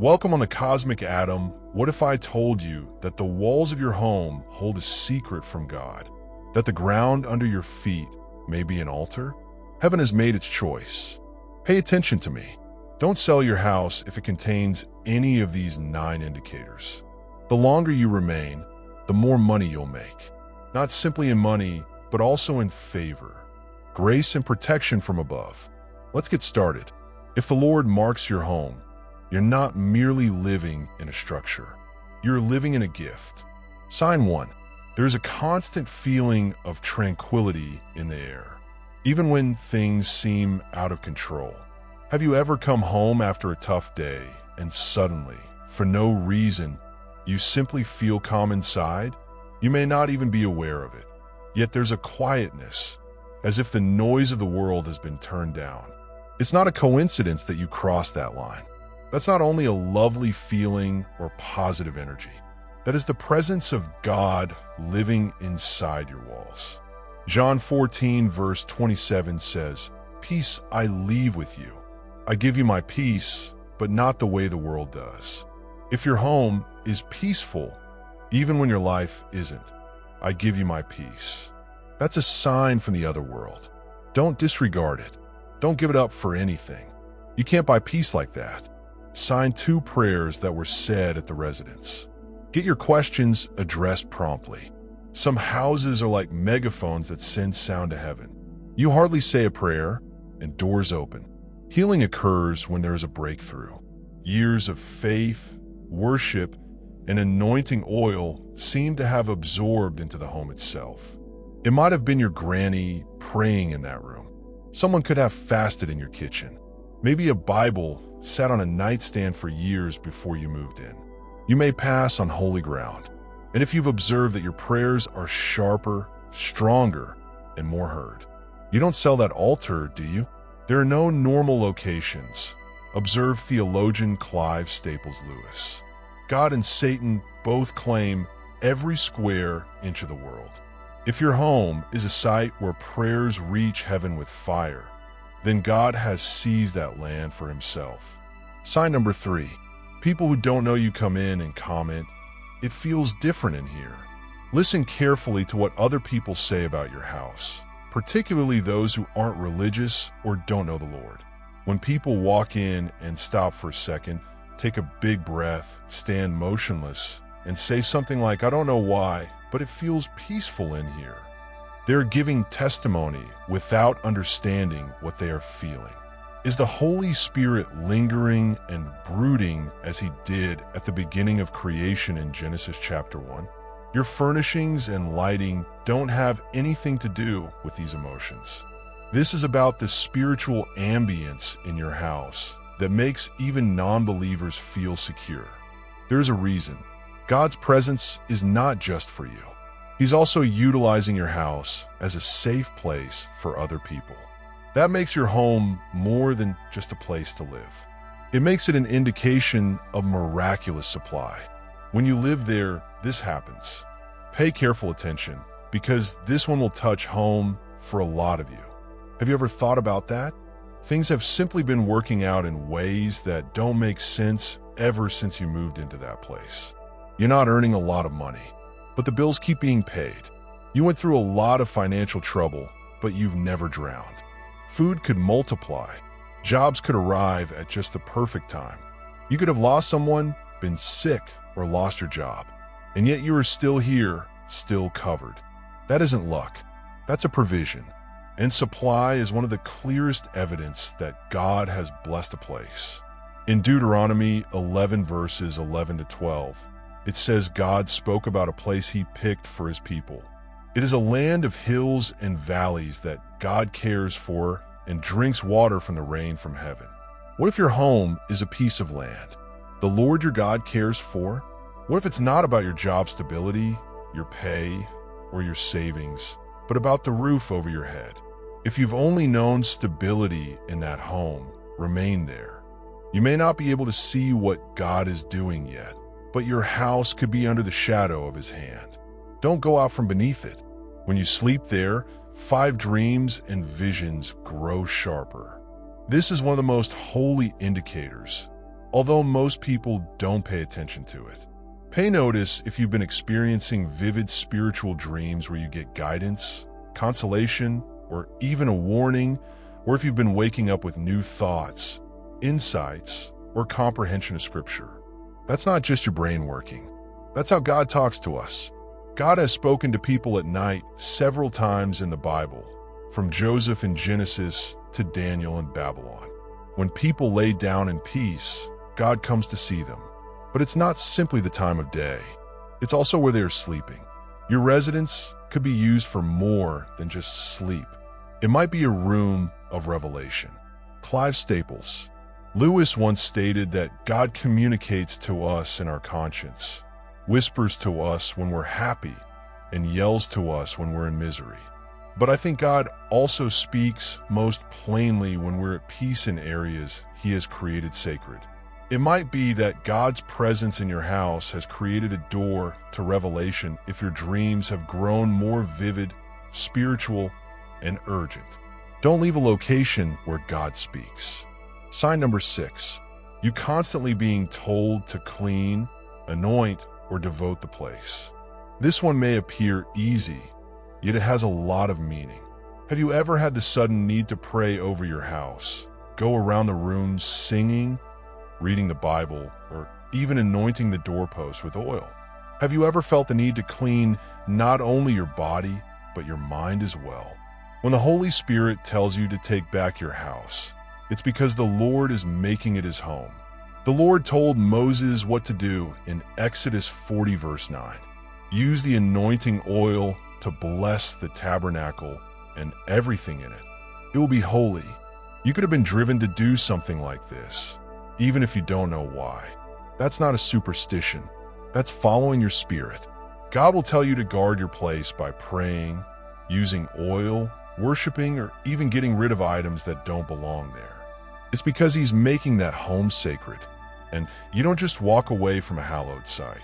Welcome on the Cosmic Atom. What if I told you that the walls of your home hold a secret from God? That the ground under your feet may be an altar? Heaven has made its choice. Pay attention to me. Don't sell your house if it contains any of these 9 indicators. The longer you remain, the more money you'll make. Not simply in money, but also in favor, grace, and protection from above. Let's get started. If the Lord marks your home, you're not merely living in a structure. You're living in a gift. Sign 1. There's a constant feeling of tranquility in the air, even when things seem out of control. Have you ever come home after a tough day and suddenly, for no reason, you simply feel calm inside? You may not even be aware of it, yet there's a quietness, as if the noise of the world has been turned down. It's not a coincidence that you crossed that line. That's not only a lovely feeling or positive energy. That is the presence of God living inside your walls. John 14 verse 27 says, "Peace I leave with you. I give you my peace, but not the way the world does." If your home is peaceful, even when your life isn't, I give you my peace. That's a sign from the other world. Don't disregard it. Don't give it up for anything. You can't buy peace like that. Sign 2 prayers that were said at the residence. Get your questions addressed promptly. Some houses are like megaphones that send sound to heaven. You hardly say a prayer, and doors open. Healing occurs when there is a breakthrough. Years of faith, worship, and anointing oil seem to have absorbed into the home itself. It might have been your granny praying in that room. Someone could have fasted in your kitchen. Maybe a Bible sat on a nightstand for years before you moved in. You may pass on holy ground. And if you've observed that your prayers are sharper, stronger, and more heard. You don't sell that altar, do you? There are no normal locations. Observe theologian Clive Staples Lewis. God and Satan both claim every square inch of the world. If your home is a site where prayers reach heaven with fire, then God has seized that land for himself. Sign number 3. People who don't know you come in and comment, "It feels different in here." Listen carefully to what other people say about your house, particularly those who aren't religious or don't know the Lord. When people walk in and stop for a second, take a big breath, stand motionless, and say something like, "I don't know why, but it feels peaceful in here," they're giving testimony without understanding what they are feeling. Is the Holy Spirit lingering and brooding as he did at the beginning of creation in Genesis chapter 1? Your furnishings and lighting don't have anything to do with these emotions. This is about the spiritual ambience in your house that makes even non-believers feel secure. There's a reason. God's presence is not just for you. He's also utilizing your house as a safe place for other people. That makes your home more than just a place to live. It makes it an indication of miraculous supply. When you live there, this happens. Pay careful attention, because this one will touch home for a lot of you. Have you ever thought about that? Things have simply been working out in ways that don't make sense ever since you moved into that place. You're not earning a lot of money, but the bills keep being paid. You went through a lot of financial trouble, but you've never drowned. Food could multiply. Jobs could arrive at just the perfect time. You could have lost someone, been sick, or lost your job. And yet you are still here, still covered. That isn't luck. That's a provision. And supply is one of the clearest evidence that God has blessed a place. In Deuteronomy 11 verses 11 to 12, it says God spoke about a place he picked for his people. It is a land of hills and valleys that God cares for and drinks water from the rain from heaven. What if your home is a piece of land the Lord your God cares for? What if it's not about your job stability, your pay, or your savings, but about the roof over your head? If you've only known stability in that home, remain there. You may not be able to see what God is doing yet, but your house could be under the shadow of his hand. Don't go out from beneath it. When you sleep there, 5 dreams and visions grow sharper. This is one of the most holy indicators. although most people don't pay attention to it. Pay notice if you've been experiencing vivid spiritual dreams where you get guidance, consolation, or even a warning, or if you've been waking up with new thoughts, insights, or comprehension of Scripture. That's not just your brain working. That's how God talks to us. God has spoken to people at night several times in the Bible, from Joseph in Genesis to Daniel in Babylon. When people lay down in peace, God comes to see them. But it's not simply the time of day. It's also where they are sleeping. Your residence could be used for more than just sleep. It might be a room of revelation. Clive Staples Lewis once stated that God communicates to us in our conscience, whispers to us when we're happy, and yells to us when we're in misery. But I think God also speaks most plainly when we're at peace in areas He has created sacred. It might be that God's presence in your house has created a door to revelation if your dreams have grown more vivid, spiritual, and urgent. Don't leave a location where God speaks. Sign number 6. You constantly being told to clean, anoint, or devote the place. This one may appear easy, yet it has a lot of meaning. Have you ever had the sudden need to pray over your house, go around the room singing, reading the Bible, or even anointing the doorpost with oil? Have you ever felt the need to clean not only your body, but your mind as well? When the Holy Spirit tells you to take back your house, it's because the Lord is making it His home. The Lord told Moses what to do in Exodus 40 verse 9. Use the anointing oil to bless the tabernacle and everything in it. It will be holy. You could have been driven to do something like this, even if you don't know why. That's not a superstition. That's following your spirit. God will tell you to guard your place by praying, using oil, worshiping, or even getting rid of items that don't belong there. It's because He's making that home sacred, and you don't just walk away from a hallowed site.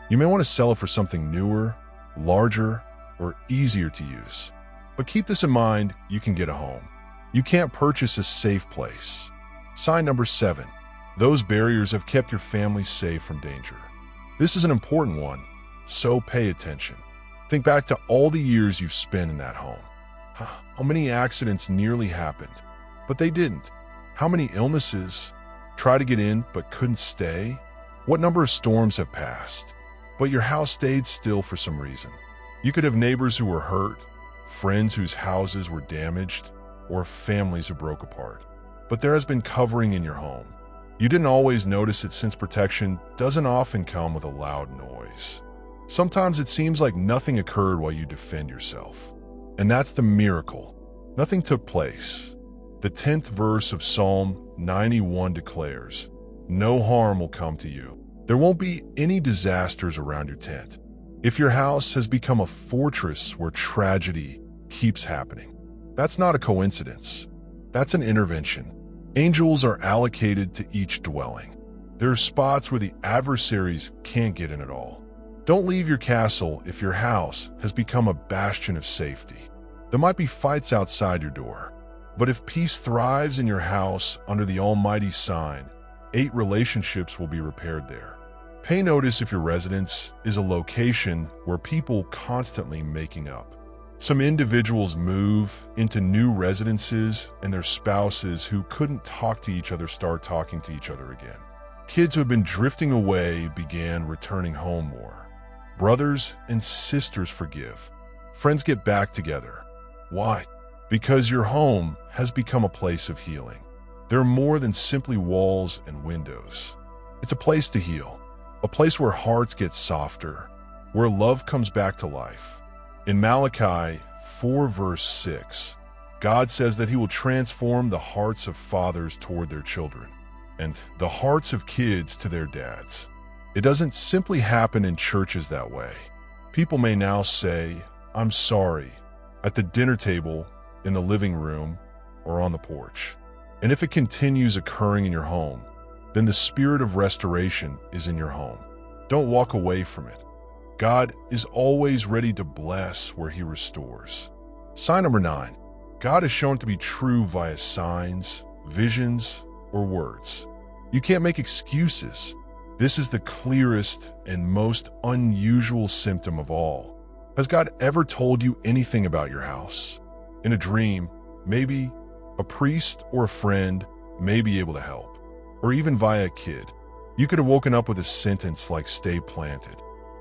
You may want to sell it for something newer, larger, or easier to use. But keep this in mind, you can get a home. You can't purchase a safe place. Sign number 7. Those barriers have kept your family safe from danger. This is an important one, so pay attention. Think back to all the years you've spent in that home. How many accidents nearly happened, but they didn't? How many illnesses tried to get in but couldn't stay? What number of storms have passed, but your house stayed still for some reason? You could have neighbors who were hurt, friends whose houses were damaged, or families who broke apart. But there has been covering in your home. You didn't always notice it since protection doesn't often come with a loud noise. Sometimes it seems like nothing occurred while you defend yourself. And that's the miracle. Nothing took place. The 10th verse of Psalm 91 declares, "No harm will come to you. There won't be any disasters around your tent." If your house has become a fortress where tragedy keeps happening, that's not a coincidence. That's an intervention. Angels are allocated to each dwelling. There are spots where the adversaries can't get in at all. Don't leave your castle if your house has become a bastion of safety. There might be fights outside your door, but if peace thrives in your house under the Almighty sign, 8 relationships will be repaired there. Pay notice if your residence is a location where people constantly making up. Some individuals move into new residences and their spouses who couldn't talk to each other start talking to each other again. Kids who have been drifting away began returning home more. Brothers and sisters forgive. Friends get back together. Why? Because your home has become a place of healing. There are more than simply walls and windows. It's a place to heal, a place where hearts get softer, where love comes back to life. In Malachi 4 verse 6, God says that He will transform the hearts of fathers toward their children, and the hearts of kids to their dads. It doesn't simply happen in churches that way. People may now say, "I'm sorry," at the dinner table, in the living room, or on the porch. And if it continues occurring in your home, then the spirit of restoration is in your home. Don't walk away from it. God is always ready to bless where He restores. Sign number 9. God is shown to be true via signs, visions, or words. You can't make excuses. This is the clearest and most unusual symptom of all. Has God ever told you anything about your house? In a dream, maybe a priest or a friend may be able to help, or even via a kid. You could have woken up with a sentence like "stay planted."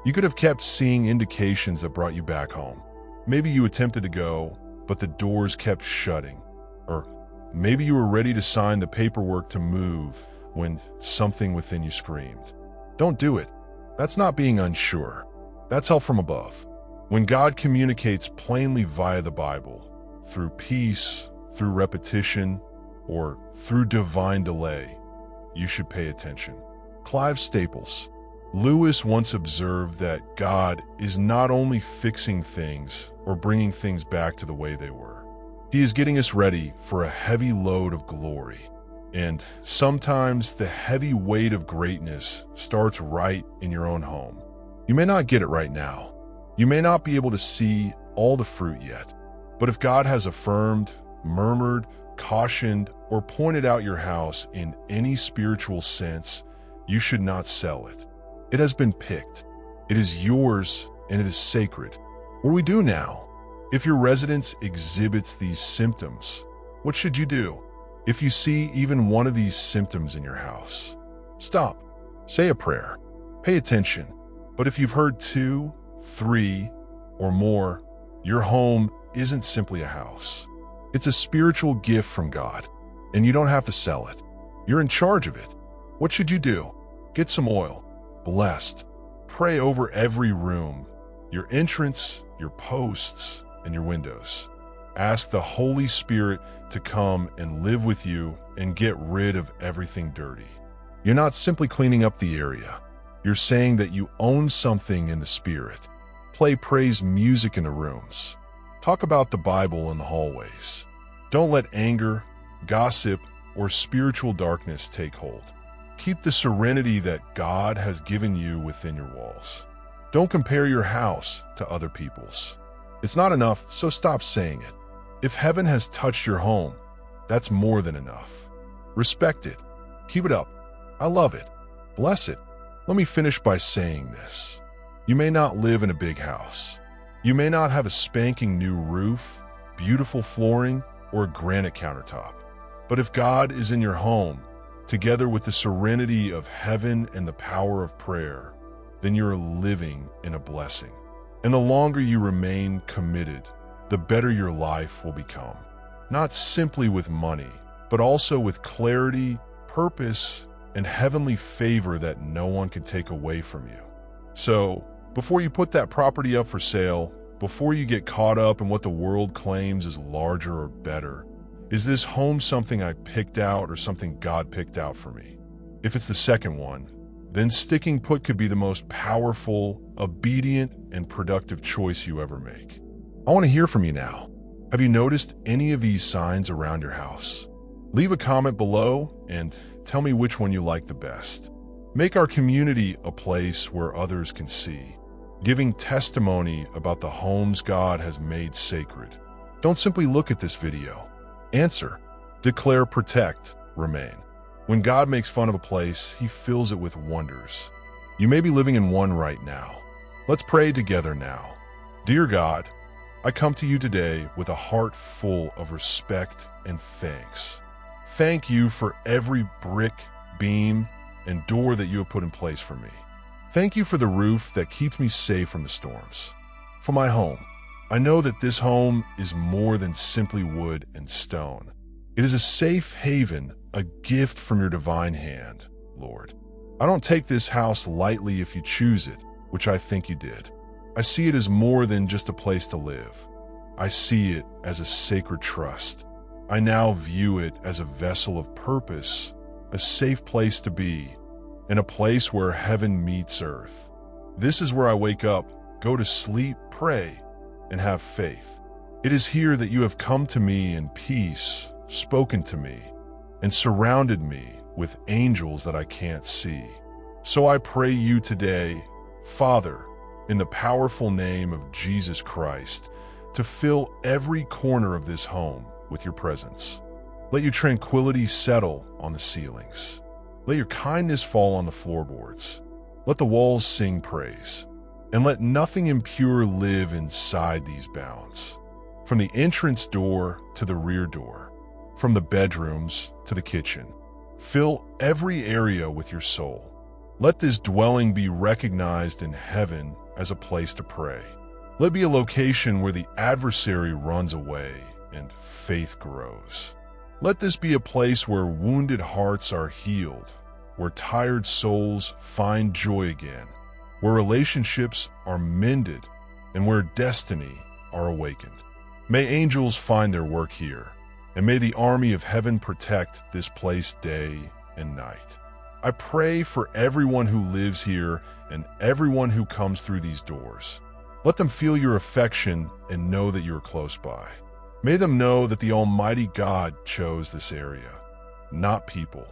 You could have kept seeing indications that brought you back home. Maybe you attempted to go, but the doors kept shutting. Or maybe you were ready to sign the paperwork to move when something within you screamed, "Don't do it." That's not being unsure. That's help from above. When God communicates plainly via the Bible, through peace, through repetition, or through divine delay, you should pay attention. Clive Staples. Lewis once observed that God is not only fixing things or bringing things back to the way they were. He is getting us ready for a heavy load of glory. And sometimes the heavy weight of greatness starts right in your own home. You may not get it right now. You may not be able to see all the fruit yet. But if God has affirmed, murmured, cautioned, or pointed out your house in any spiritual sense, you should not sell it. It has been picked. It is yours and it is sacred. What do we do now? If your residence exhibits these symptoms, what should you do? If you see even one of these symptoms in your house, stop. Say a prayer. Pay attention. But if you've heard 2, 3, or more, your home isn't simply a house. It's a spiritual gift from God, and you don't have to sell it. You're in charge of it. What should you do? Get some oil. Blessed. Pray over every room, your entrance, your posts, and your windows. Ask the Holy Spirit to come and live with you and get rid of everything dirty. You're not simply cleaning up the area. You're saying that you own something in the Spirit. Play praise music in the rooms. Talk about the Bible in the hallways. Don't let anger, gossip, or spiritual darkness take hold. Keep the serenity that God has given you within your walls. Don't compare your house to other people's. It's not enough, so stop saying it. If heaven has touched your home, that's more than enough. Respect it. Keep it up. I love it. Bless it. Let me finish by saying this. You may not live in a big house. You may not have a spanking new roof, beautiful flooring, or a granite countertop. But if God is in your home, together with the serenity of heaven and the power of prayer, then you're living in a blessing. And the longer you remain committed, the better your life will become. Not simply with money, but also with clarity, purpose, and heavenly favor that no one can take away from you. So, before you put that property up for sale, before you get caught up in what the world claims is larger or better, is this home something I picked out or something God picked out for me? If it's the second one, then sticking put could be the most powerful, obedient, and productive choice you ever make. I want to hear from you now. Have you noticed any of these signs around your house? Leave a comment below and tell me which one you like the best. Make our community a place where others can see, giving testimony about the homes God has made sacred. Don't simply look at this video. Answer, declare, protect, remain. When God makes fun of a place, he fills it with wonders. You may be living in one right now. Let's pray together now. Dear God, I come to you today with a heart full of respect and thanks. Thank you for every brick, beam, and door that you have put in place for me. Thank you for the roof that keeps me safe from the storms. For my home, I know that this home is more than simply wood and stone. It is a safe haven, a gift from your divine hand, Lord. I don't take this house lightly if you choose it, which I think you did. I see it as more than just a place to live. I see it as a sacred trust. I now view it as a vessel of purpose, a safe place to be, and a place where heaven meets earth. This is where I wake up, go to sleep, pray, and have faith. It is here that you have come to me in peace, spoken to me, and surrounded me with angels that I can't see. So I pray you today, Father, in the powerful name of Jesus Christ, to fill every corner of this home with your presence. Let your tranquility settle on the ceilings. Let your kindness fall on the floorboards. Let the walls sing praise. And let nothing impure live inside these bounds. From the entrance door to the rear door, from the bedrooms to the kitchen, fill every area with your soul. Let this dwelling be recognized in heaven as a place to pray. Let it be a location where the adversary runs away and faith grows. Let this be a place where wounded hearts are healed, where tired souls find joy again, where relationships are mended, and where destiny are awakened. May angels find their work here, and may the army of heaven protect this place day and night. I pray for everyone who lives here and everyone who comes through these doors. Let them feel your affection and know that you are close by. May them know that the Almighty God chose this area, not people.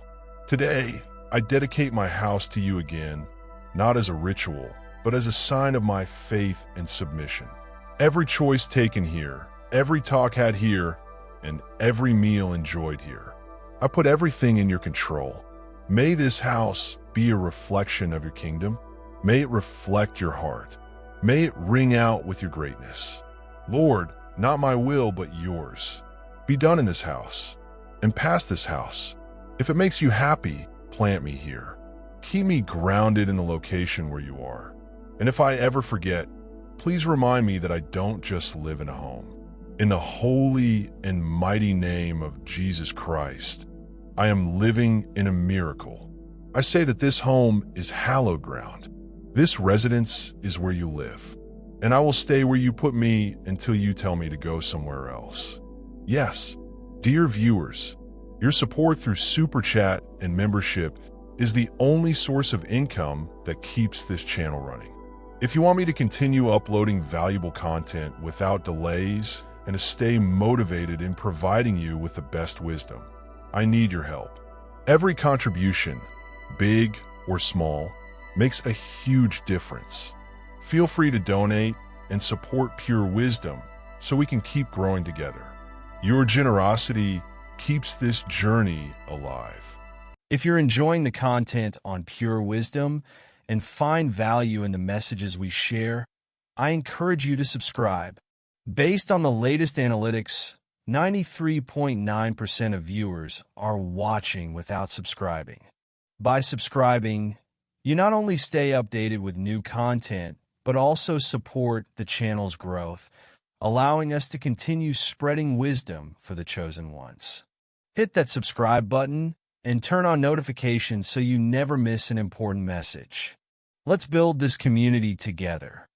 Today, I dedicate my house to you again, not as a ritual, but as a sign of my faith and submission. Every choice taken here, every talk had here, and every meal enjoyed here. I put everything in your control. May this house be a reflection of your kingdom. May it reflect your heart. May it ring out with your greatness. Lord, not my will, but yours. Be done in this house and past this house. If it makes you happy, plant me here. Keep me grounded in the location where you are. And if I ever forget, please remind me that I don't just live in a home. In the holy and mighty name of Jesus Christ, I am living in a miracle. I say that this home is hallowed ground. This residence is where you live. And I will stay where you put me until you tell me to go somewhere else. Yes, dear viewers, your support through Super Chat and membership is the only source of income that keeps this channel running. If you want me to continue uploading valuable content without delays and to stay motivated in providing you with the best wisdom, I need your help. Every contribution, big or small, makes a huge difference. Feel free to donate and support Pure Wisdom so we can keep growing together. Your generosity keeps this journey alive. If you're enjoying the content on Pure Wisdom and find value in the messages we share, I encourage you to subscribe. Based on the latest analytics, 93.9% of viewers are watching without subscribing. By subscribing, you not only stay updated with new content, but also support the channel's growth, allowing us to continue spreading wisdom for the chosen ones. Hit that subscribe button and turn on notifications so you never miss an important message. Let's build this community together.